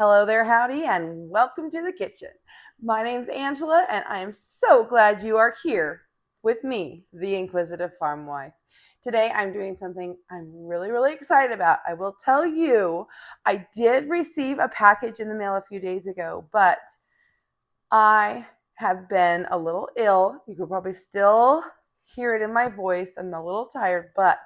Hello there, howdy, and welcome to the kitchen. My name's Angela, and I am so glad you are here with me, the Inquisitive Farm Wife. Today, I'm doing something I'm really excited about. I will tell you, I did receive a package in the mail a few days ago, but I have been a little ill. You could probably still hear it in my voice. I'm a little tired, but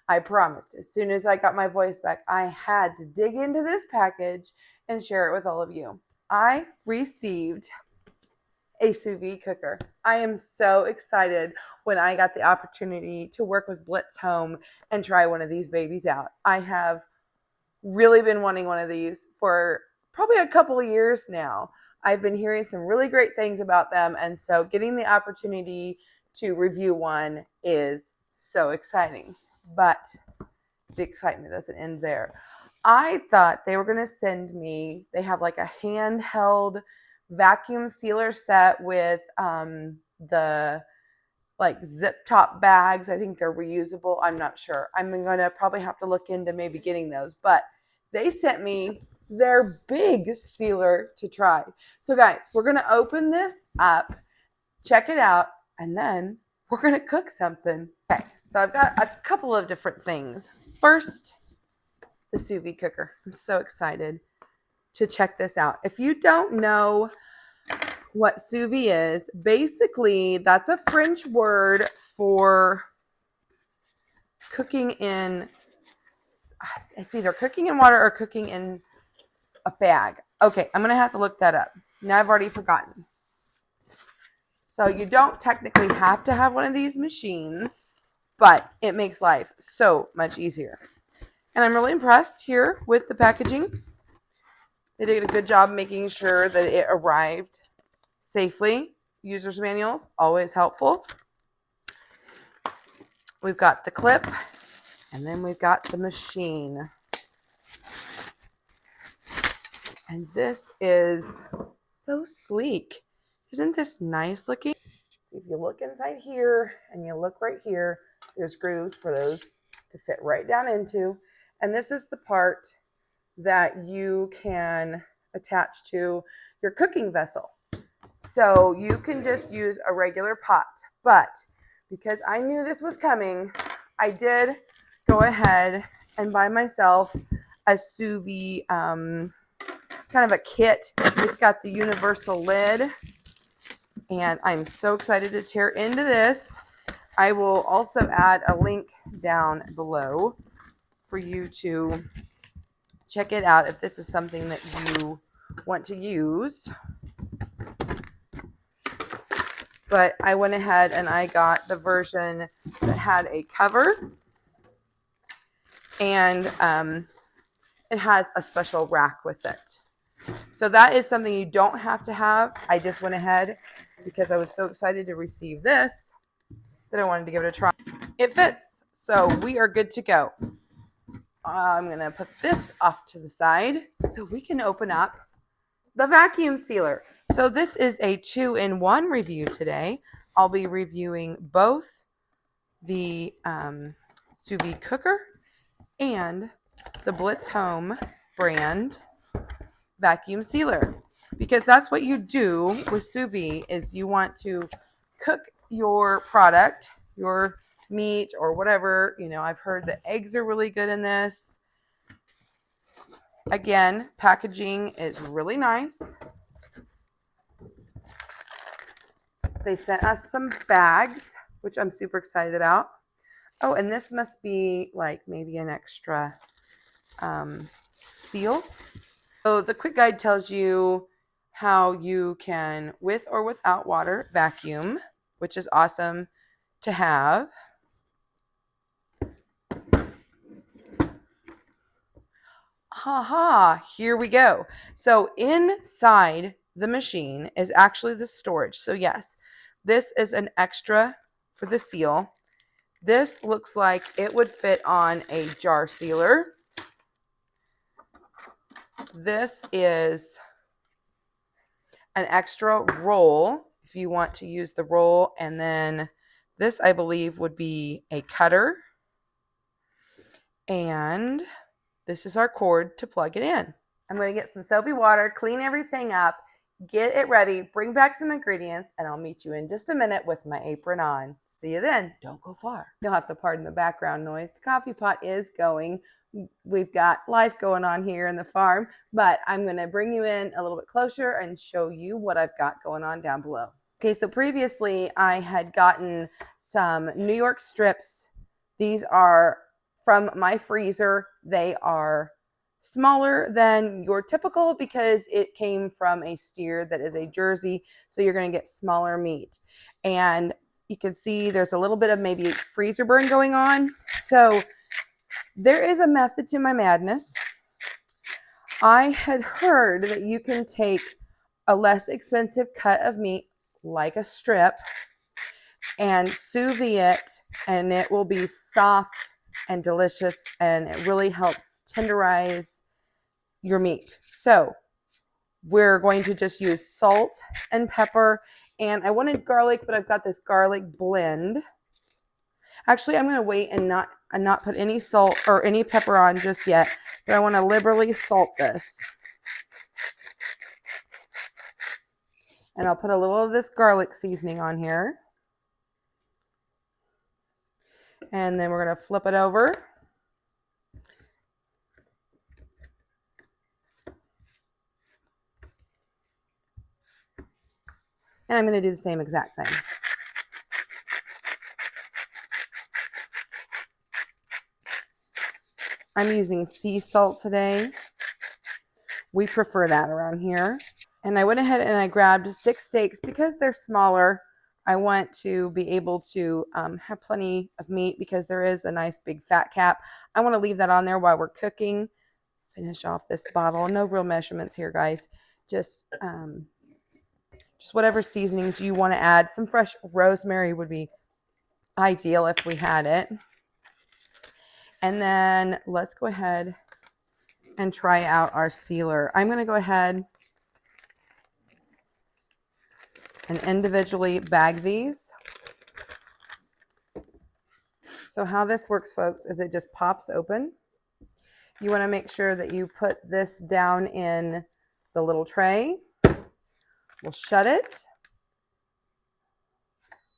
I promised as soon as I got my voice back, I had to dig into this package and share it with all of you. I received a sous vide cooker. I am so excited when I got the opportunity to work with BLITZHOME and try one of these babies out. I have really been wanting one of these for probably a couple of years now. I've been hearing some really great things about them, and so getting the opportunity to review one is so exciting. But the excitement doesn't end there. I thought they were going to send me, they have like a handheld vacuum sealer set with the like zip top bags. I think they're reusable. I'm not sure. I'm going to probably have to look into maybe getting those. But they sent me their big sealer to try. So guys, we're going to open this up, check it out, and then we're going to cook something. Okay, so I've got a couple of different things. First, the sous vide cooker. I'm so excited to check this out. If you don't know what sous vide is, basically that's a French word for cooking in, it's either cooking in water or cooking in a bag. Okay, I'm going to have to look that up. Now I've already forgotten. So you don't technically have to have one of these machines, but it makes life so much easier. And I'm really impressed here with the packaging. They did a good job making sure that it arrived safely. User's manuals, always helpful. We've got the clip, and then we've got the machine. And this is so sleek. Isn't this nice looking? See, if you look inside here and you look right here, there's grooves for those to fit right down into. And this is the part that you can attach to your cooking vessel. So you can just use a regular pot. But because I knew this was coming, I did go ahead and buy myself a sous vide kind of a kit. It's got the universal lid. And I'm so excited to tear into this. I will also add a link down below for you to check it out if this is something that you want to use. But I went ahead and I got the version that had a cover, and it has a special rack with it. So that is something you don't have to have. I just went ahead because I was so excited to receive this that I wanted to give it a try. It fits, so we are good to go. I'm going to put this off to the side so we can open up the vacuum sealer. So this is a 2-in-1 review today. I'll be reviewing both the sous vide cooker and the BLITZHOME brand vacuum sealer, because that's what you do with sous vide. Is you want to cook your product, your meat or whatever. You know, I've heard that eggs are really good in this. Again, packaging is really nice. They sent us some bags, which I'm super excited about. Oh, and this must be like maybe an extra seal. So the quick guide tells you how you can, with or without water, vacuum, which is awesome to have. Here we go. So inside the machine is actually the storage. So yes, this is an extra for the seal. This looks like it would fit on a jar sealer. This is an extra roll if you want to use the roll, and then this I believe would be a cutter, and this is our cord to plug it in. I'm going to get some soapy water, clean everything up, get it ready, bring back some ingredients, and I'll meet you in just a minute with my apron on. See you then. Don't go far. You'll have to pardon the background noise. The coffee pot is going. We've got life going on here in the farm, but I'm going to bring you in a little bit closer and show you what I've got going on down below. Okay, so previously I had gotten some New York strips. These are from my freezer. They are smaller than your typical because it came from a steer that is a Jersey, so you're going to get smaller meat. And you can see there's a little bit of maybe freezer burn going on. So there is a method to my madness. I had heard that you can take a less expensive cut of meat, like a strip, and sous vide it, and it will be soft and delicious, and it really helps tenderize your meat. So we're going to just use salt and pepper, and I wanted garlic, but I've got this garlic blend. Actually, I'm going to wait and not put any salt or any pepper on just yet, but I want to liberally salt this. And I'll put a little of this garlic seasoning on here. And then we're going to flip it over. And I'm going to do the same exact thing. I'm using sea salt today. We prefer that around here. And I went ahead and I grabbed 6 steaks because they're smaller. I want to be able to have plenty of meat because there is a nice big fat cap. I want to leave that on there while we're cooking. Finish off this bottle. No real measurements here, guys. Just whatever seasonings you want to add. Some fresh rosemary would be ideal if we had it. And then let's go ahead and try out our sealer. I'm going to go ahead and individually bag these. So how this works, folks, is it just pops open. You want to make sure that you put this down in the little tray. We'll shut it.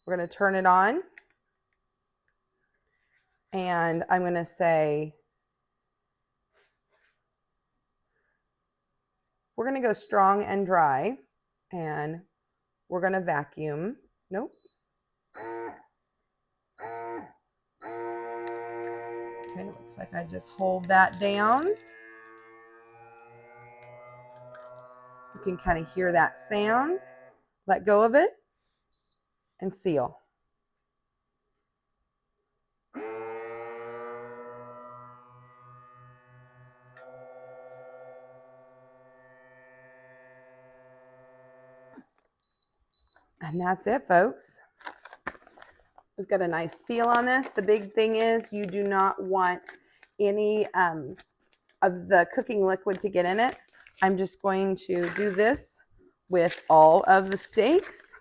We're going to turn it on. And I'm going to say, we're going to go strong and dry. And we're going to vacuum. Nope. Okay, looks like I just hold that down. You can kind of hear that sound. Let go of it and seal. And that's it, folks. We've got a nice seal on this. The big thing is you do not want any of the cooking liquid to get in it. I'm just going to do this with all of the steaks.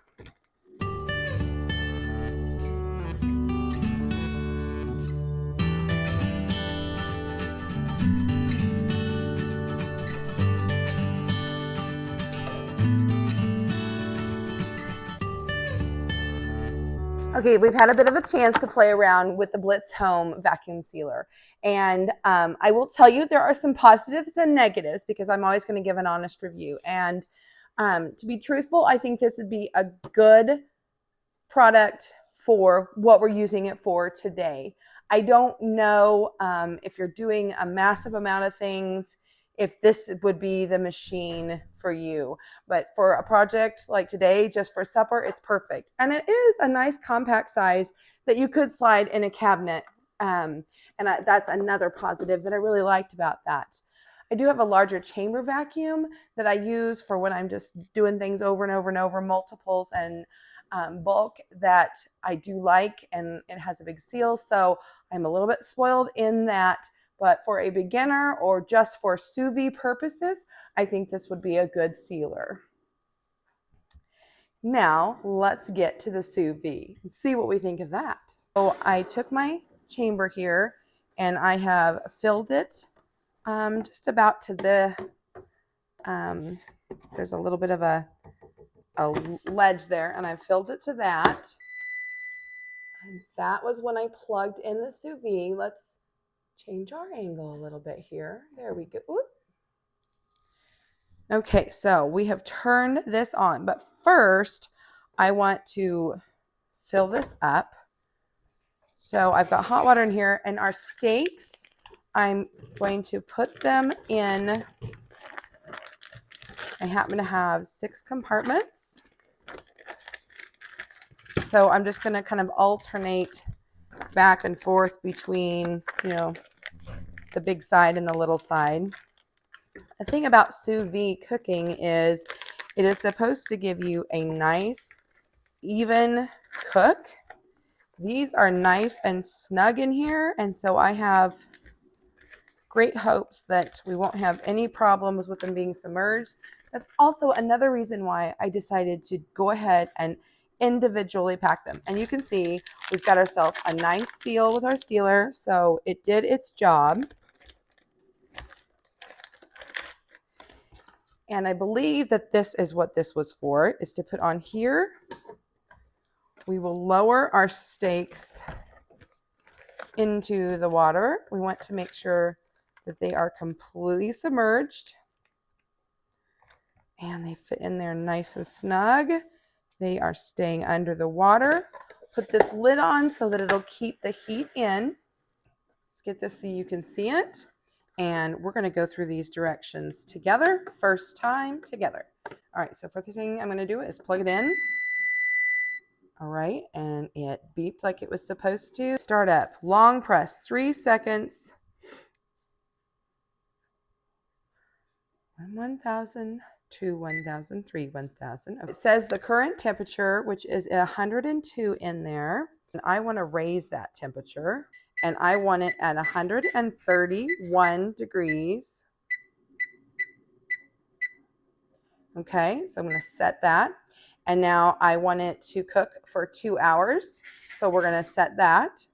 Okay, we've had a bit of a chance to play around with the BLITZHOME vacuum sealer. And I will tell you there are some positives and negatives because I'm always going to give an honest review. And to be truthful, I think this would be a good product for what we're using it for today. I don't know if you're doing a massive amount of things, if this would be the machine for you. But for a project like today, just for supper, it's perfect. And it is a nice compact size that you could slide in a cabinet. That's another positive that I really liked about that. I do have a larger chamber vacuum that I use for when I'm just doing things over and over and over, multiples and bulk that I do like, and it has a big seal. So I'm a little bit spoiled in that. But for a beginner or just for sous vide purposes, I think this would be a good sealer. Now, let's get to the sous vide and see what we think of that. So I took my chamber here and I have filled it just about to the There's a little bit of a ledge there, and I filled it to that. And that was when I plugged in the sous vide. Let's change our angle a little bit here. There we go. Oop. Okay, so we have turned this on, but first I want to fill this up. So I've got hot water in here, and our steaks, I'm going to put them in. I happen to have 6 compartments. So I'm just going to kind of alternate back and forth between, the big side and the little side. The thing about sous vide cooking is it is supposed to give you a nice, even cook. These are nice and snug in here, and so I have great hopes that we won't have any problems with them being submerged. That's also another reason why I decided to go ahead and individually pack them. And you can see we've got ourselves a nice seal with our sealer, so it did its job. And I believe that this is what this was for, is to put on here. We will lower our steaks into the water. We want to make sure that they are completely submerged. And they fit in there nice and snug. They are staying under the water. Put this lid on so that it'll keep the heat in. Let's get this so you can see it. And we're going to go through these directions together. First time together. All right, so first thing I'm going to do is plug it in. All right, and it beeped like it was supposed to. Start up. Long press, 3 seconds. 1,000, 2, 1,000, 3, 1,000. It says the current temperature, which is 102 in there. And I want to raise that temperature. And I want it at 131 degrees. Okay, so I'm going to set that. And now I want it to cook for 2 hours. So we're going to set that.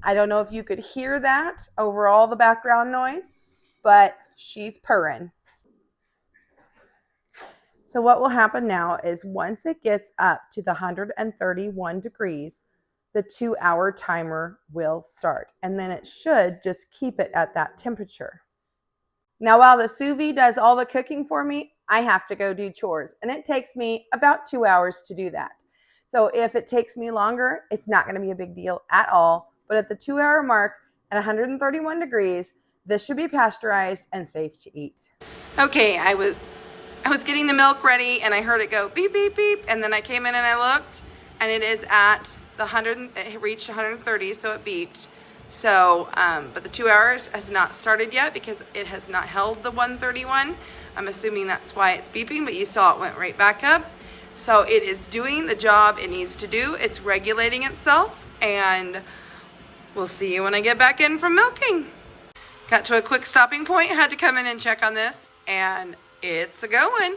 I don't know if you could hear that over all the background noise, but she's purring. So what will happen now is once it gets up to the 131 degrees, the 2-hour timer will start. And then it should just keep it at that temperature. Now, while the sous vide does all the cooking for me, I have to go do chores. And it takes me about 2 hours to do that. So if it takes me longer, it's not going to be a big deal at all. But at the 2-hour mark at 131 degrees, this should be pasteurized and safe to eat. Okay, I was getting the milk ready and I heard it go beep, beep, beep. And then I came in and I looked and it is at the 100, it reached 130, so it beeped. So, but the 2 hours has not started yet because it has not held the 131. I'm assuming that's why it's beeping, but you saw it went right back up. So it is doing the job it needs to do. It's regulating itself, and we'll see you when I get back in from milking. Got to a quick stopping point, had to come in and check on this, and it's a-going.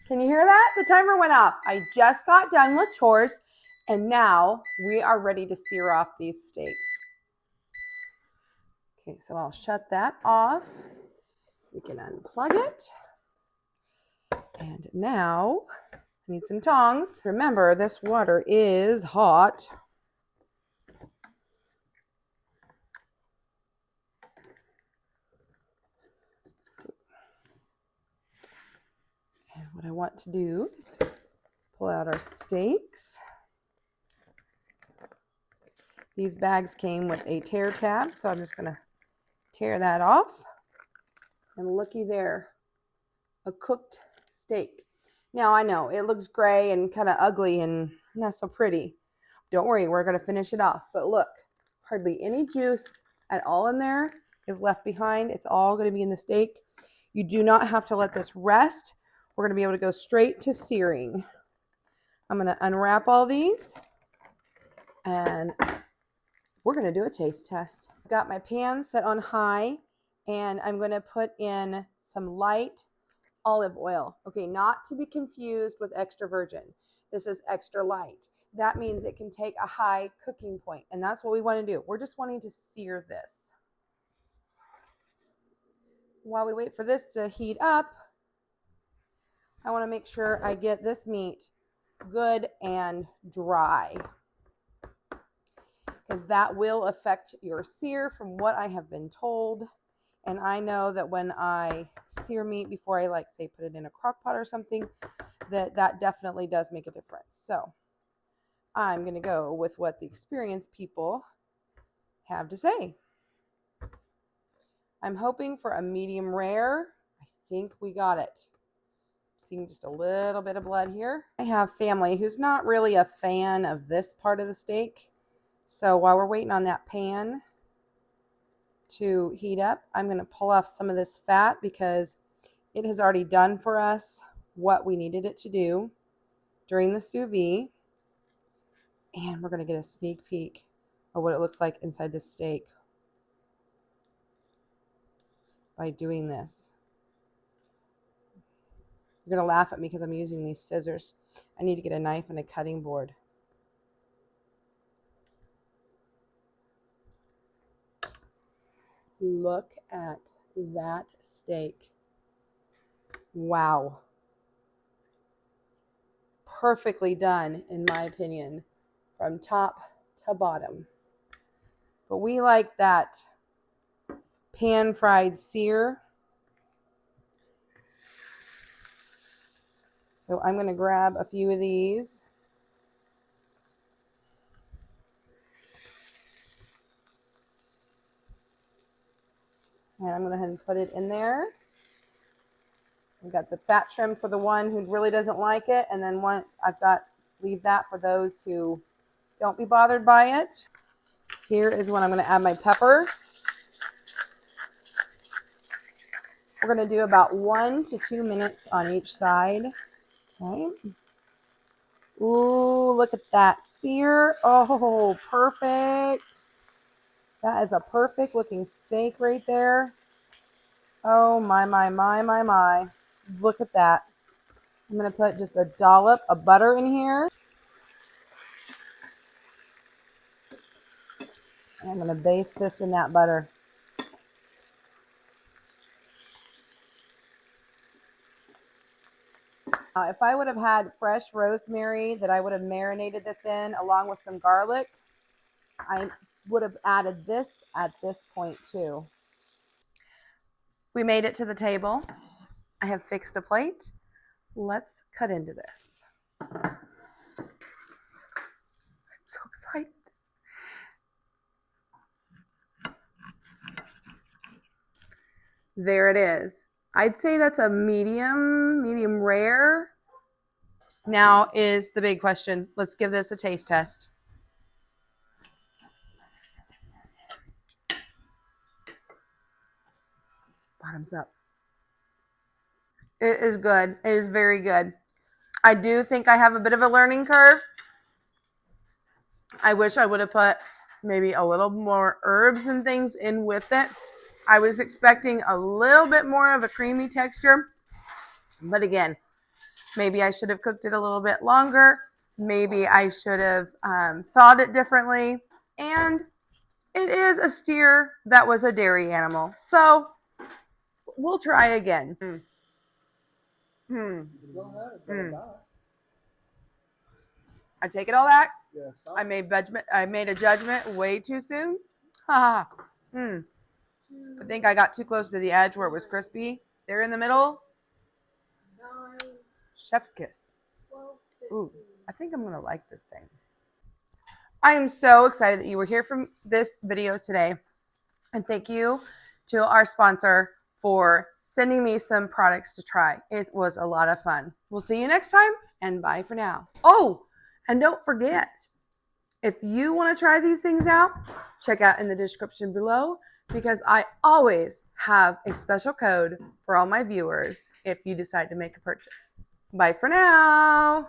Can you hear that? The timer went off. I just got done with chores, and now we are ready to sear off these steaks. Okay, so I'll shut that off. We can unplug it. And now I need some tongs. Remember, this water is hot. And what I want to do is pull out our steaks. These bags came with a tear tab, so I'm just going to tear that off. And looky there, a cooked steak. Now I know it looks gray and kind of ugly and not so pretty. Don't worry, we're going to finish it off. But look, hardly any juice at all in there is left behind. It's all going to be in the steak. You do not have to let this rest. We're going to be able to go straight to searing. I'm going to unwrap all these and we're going to do a taste test. I've got my pan set on high and I'm going to put in some light olive oil. Okay, not to be confused with extra virgin. This is extra light. That means it can take a high cooking point, and that's what we want to do. We're just wanting to sear this. While we wait for this to heat up, I want to make sure I get this meat good and dry, because that will affect your sear from what I have been told. And I know that when I sear meat before I, like, say, put it in a crock pot or something, that definitely does make a difference. So I'm going to go with what the experienced people have to say. I'm hoping for a medium rare. I think we got it. Seeing just a little bit of blood here. I have family who's not really a fan of this part of the steak. So while we're waiting on that pan to heat up, I'm going to pull off some of this fat because it has already done for us what we needed it to do during the sous vide. And we're going to get a sneak peek of what it looks like inside this steak by doing this. You're going to laugh at me because I'm using these scissors. I need to get a knife and a cutting board. Look at that steak. Wow. Perfectly done, in my opinion, from top to bottom. But we like that pan-fried sear. So I'm going to grab a few of these. And I'm going to go ahead and put it in there. I've got the fat trim for the one who really doesn't like it. And then leave that for those who don't be bothered by it. Here is when I'm going to add my pepper. We're going to do about 1 to 2 minutes on each side. Okay. Ooh, look at that sear. Oh, perfect. That is a perfect looking steak right there. Oh, my. Look at that. I'm going to put just a dollop of butter in here. And I'm going to baste this in that butter. If I would have had fresh rosemary that I would have marinated this in along with some garlic, I would have added this at this point too. We made it to the table. I have fixed a plate. Let's cut into this. I'm so excited. There it is. I'd say that's a medium rare. Now is the big question. Let's give this a taste test. Bottoms up. It is good. It is very good. I do think I have a bit of a learning curve. I wish I would have put maybe a little more herbs and things in with it. I was expecting a little bit more of a creamy texture. But again, maybe I should have cooked it a little bit longer. Maybe I should have thawed it differently. And it is a steer that was a dairy animal. So we'll try again. I take it all back. I made a judgment way too soon. I think I got too close to the edge where it was crispy. There in the middle. Chef's kiss. Ooh, I think I'm going to like this thing. I am so excited that you were here for this video today. And thank you to our sponsor for sending me some products to try. It was a lot of fun. We'll see you next time, and bye for now. Oh, and don't forget, if you want to try these things out, check out in the description below, because I always have a special code for all my viewers if you decide to make a purchase. Bye for now.